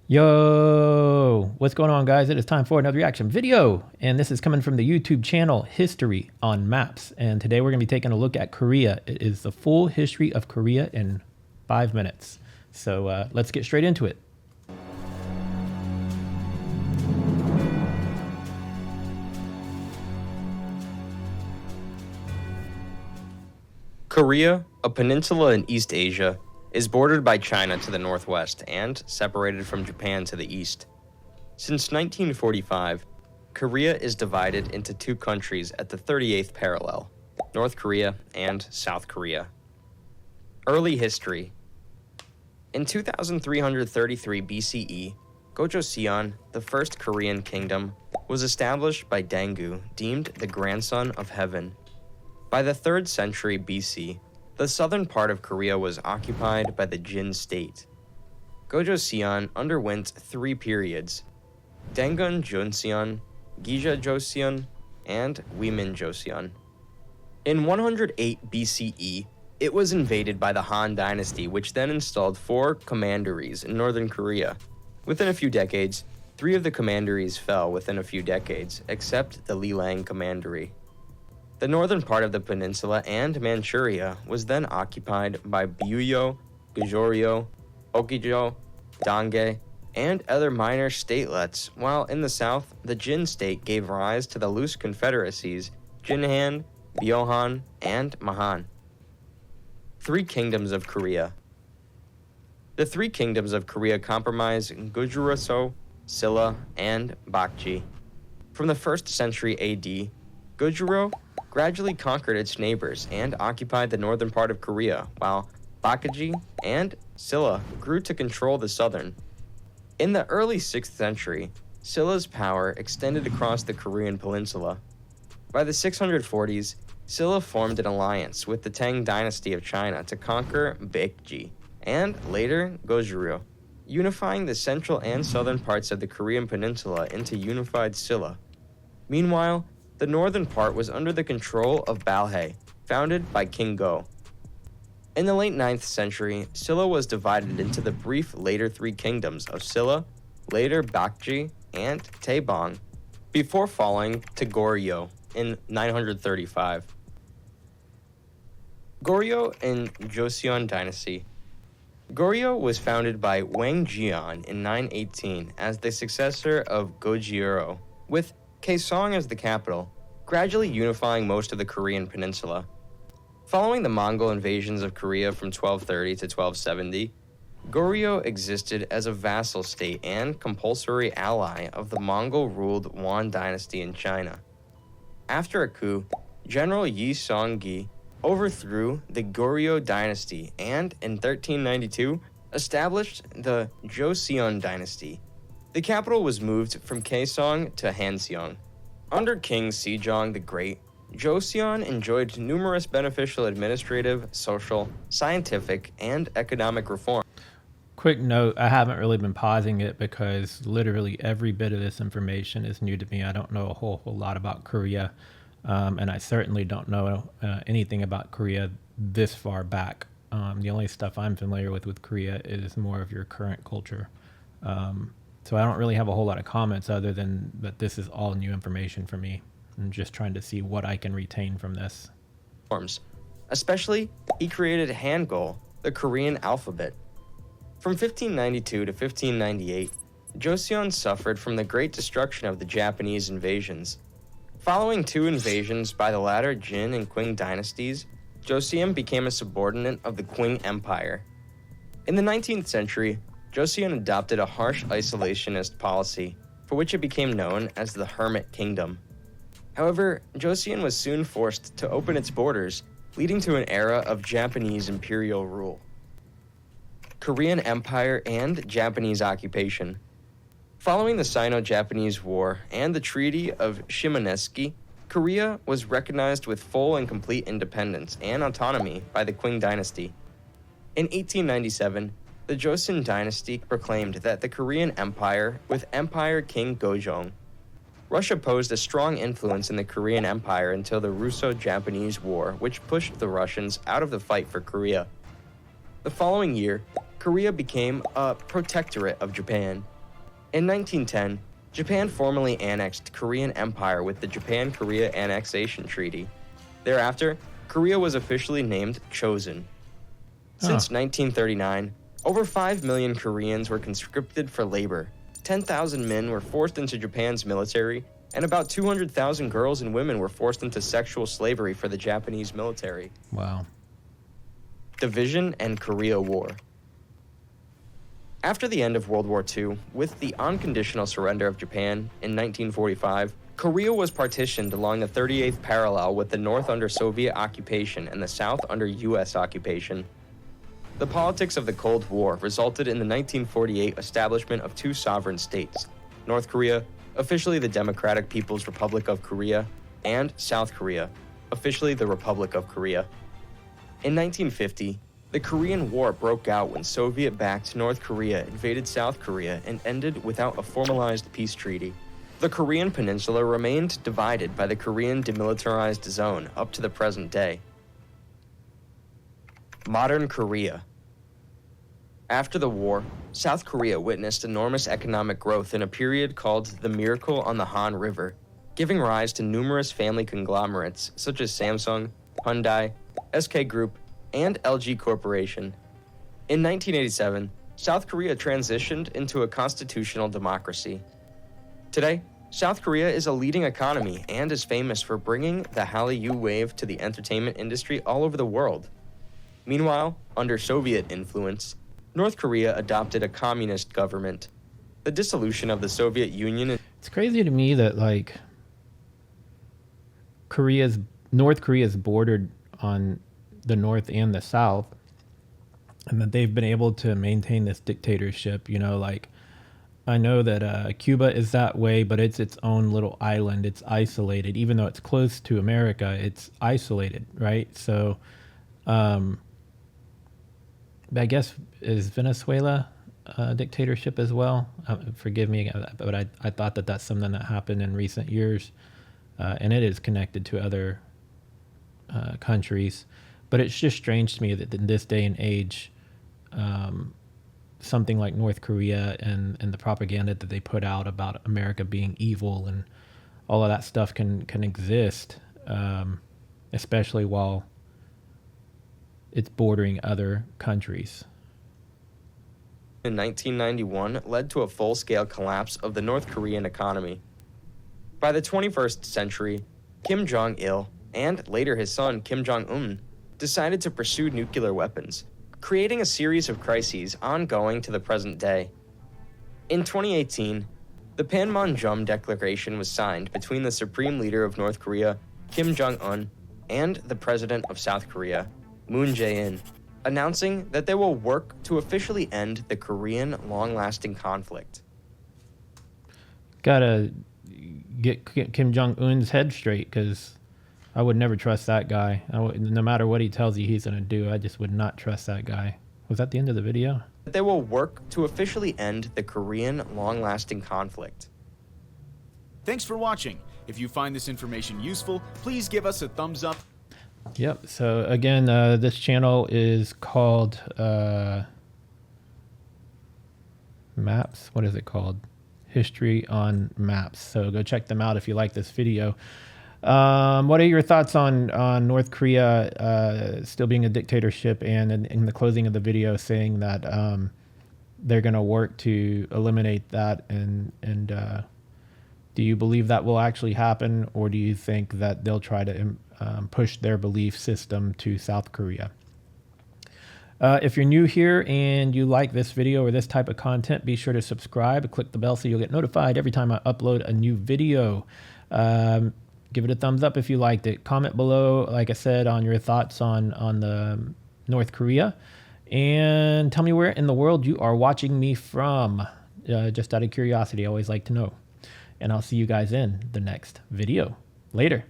Yo, what's going on, guys? It is time for another reaction video, and this is coming from the YouTube channel History on Maps. And today we're going to be taking a look at Korea. It is the full history of Korea in 5 minutes. So let's get straight into it. Korea, a peninsula in East Asia, is bordered by China to the northwest and separated from Japan to the east. Since 1945, Korea is divided into two countries at the 38th parallel, North Korea and South Korea. Early history. In 2333 BCE, Gojoseon, the first Korean kingdom, was established by Daegu, deemed the grandson of heaven. By the 3rd century BC, the southern part of Korea was occupied by the Jin state. Gojoseon underwent 3 periods: Daegun Joseon, Gija Joseon, and Wimin Joseon. In 108 BCE, it was invaded by the Han dynasty, which then installed 4 commanderies in northern Korea. Within a few decades, 3 of the commanderies fell within a few decades, except the Lilang commandery. The northern part of the peninsula and Manchuria was then occupied by Byuyo, Goryeo, Okgejo, Donghae, and other minor statelets, while in the south, the Jin state gave rise to the loose confederacies Jinhan, Byeohan, and Mahan. 3 kingdoms of Korea. The 3 kingdoms of Korea comprise Goguryeo, Silla, and Bakji. From the 1st century AD, Goguryeo gradually conquered its neighbors and occupied the northern part of Korea, while Bakji and Silla grew to control the southern. In the early 6th century, Silla's power extended across the Korean peninsula. By the 640s, Silla formed an alliance with the Tang dynasty of China to conquer Baekje, and later Goguryeo, unifying the central and southern parts of the Korean peninsula into unified Silla. Meanwhile, the northern part was under the control of Balhae, founded by King Go. In the late 9th century, Silla was divided into the brief later 3 kingdoms of Silla, later Bakji, and Taebong, before falling to Goryeo in 935. Goryeo and Joseon dynasty. Goryeo was founded by Wang Jian in 918 as the successor of Goguryeo, with Kaesong as the capital, gradually unifying most of the Korean peninsula. Following the Mongol invasions of Korea from 1230 to 1270, Goryeo existed as a vassal state and compulsory ally of the Mongol-ruled Yuan dynasty in China. After a coup, General Yi Song-gi overthrew the Goryeo dynasty and, in 1392, established the Joseon dynasty. The capital was moved from Kaesong to Hanseong. Under King Sejong the Great, Joseon enjoyed numerous beneficial administrative, social, scientific, and economic reforms. Quick note, I haven't really been pausing it because literally every bit of this information is new to me. I don't know a whole lot about Korea, and I certainly don't know anything about Korea this far back. The only stuff I'm familiar with Korea is more of your current culture. So I don't really have a whole lot of comments other than that this is all new information for me. I'm just trying to see what I can retain from this. Especially, he created Hangul, the Korean alphabet. From 1592 to 1598, Joseon suffered from the great destruction of the Japanese invasions. Following 2 invasions by the latter Jin and Qing dynasties, Joseon became a subordinate of the Qing Empire. In the 19th century, Joseon adopted a harsh isolationist policy, for which it became known as the Hermit Kingdom. However, Joseon was soon forced to open its borders, leading to an era of Japanese imperial rule. Korean Empire and Japanese occupation. Following the Sino-Japanese War and the Treaty of Shimonoseki, Korea was recognized with full and complete independence and autonomy by the Qing dynasty. In 1897, the Joseon dynasty proclaimed that the Korean Empire with Emperor King Gojong. Russia posed a strong influence in the Korean Empire until the Russo-Japanese War, which pushed the Russians out of the fight for Korea. The following year, Korea became a protectorate of Japan, In 1910, Japan formally annexed Korean Empire with the Japan-Korea Annexation Treaty. Thereafter, Korea was officially named Chosen. Since 1939, over 5 million Koreans were conscripted for labor, 10,000 men were forced into Japan's military, and about 200,000 girls and women were forced into sexual slavery for the Japanese military. Wow. Division and Korea War. After the end of World War II, with the unconditional surrender of Japan in 1945, Korea was partitioned along the 38th parallel, with the North under Soviet occupation and the South under U.S. occupation. The politics of the Cold War resulted in the 1948 establishment of two sovereign states, North Korea, officially the Democratic People's Republic of Korea, and South Korea, officially the Republic of Korea. In 1950, the Korean War broke out when Soviet-backed North Korea invaded South Korea and ended without a formalized peace treaty. The Korean peninsula remained divided by the Korean Demilitarized Zone up to the present day. Modern Korea. After the war, South Korea witnessed enormous economic growth in a period called the Miracle on the Han River, giving rise to numerous family conglomerates such as Samsung, Hyundai, SK Group, and LG Corporation. In 1987, South Korea transitioned into a constitutional democracy. Today, South Korea is a leading economy and is famous for bringing the Hallyu wave to the entertainment industry all over the world. Meanwhile, under Soviet influence, North Korea adopted a communist government. The dissolution of the Soviet Union. It's crazy to me that like North Korea is bordered on the North and the South, and that they've been able to maintain this dictatorship. You know, like I know that Cuba is that way, but it's its own little island. It's isolated, even though it's close to America. It's isolated, right? So, I guess is Venezuela a dictatorship as well? Forgive me, but I thought that that's something that happened in recent years, and it is connected to other countries. But it's just strange to me that in this day and age, something like North Korea and the propaganda that they put out about America being evil and all of that stuff can exist, especially while it's bordering other countries. In 1991 led to a full-scale collapse of the North Korean economy. By the 21st century, Kim Jong-il, and later his son Kim Jong-un, decided to pursue nuclear weapons, creating a series of crises ongoing to the present day. In 2018, the Panmunjom Declaration was signed between the Supreme Leader of North Korea, Kim Jong-un, and the President of South Korea, Moon Jae-in, announcing that they will work to officially end the Korean long-lasting conflict. Gotta get Kim Jong-un's head straight, because I would never trust that guy. No matter what he tells you he's going to do, I just would not trust that guy. Was that the end of the video? They will work to officially end the Korean long-lasting conflict. Thanks for watching. If you find this information useful, please give us a thumbs up. Yep. So again, this channel is called Maps. What is it called? History on Maps. So go check them out if you like this video. What are your thoughts on North Korea still being a dictatorship, and in the closing of the video saying that they're going to work to eliminate that, and do you believe that will actually happen, or do you think that they'll try to push their belief system to South Korea? If you're new here and you like this video or this type of content, be sure to subscribe, click the bell so you'll get notified every time I upload a new video. Give it a thumbs up if you liked it. Comment below, like I said, on your thoughts on the North Korea. And tell me where in the world you are watching me from. Just out of curiosity, I always like to know. And I'll see you guys in the next video. Later.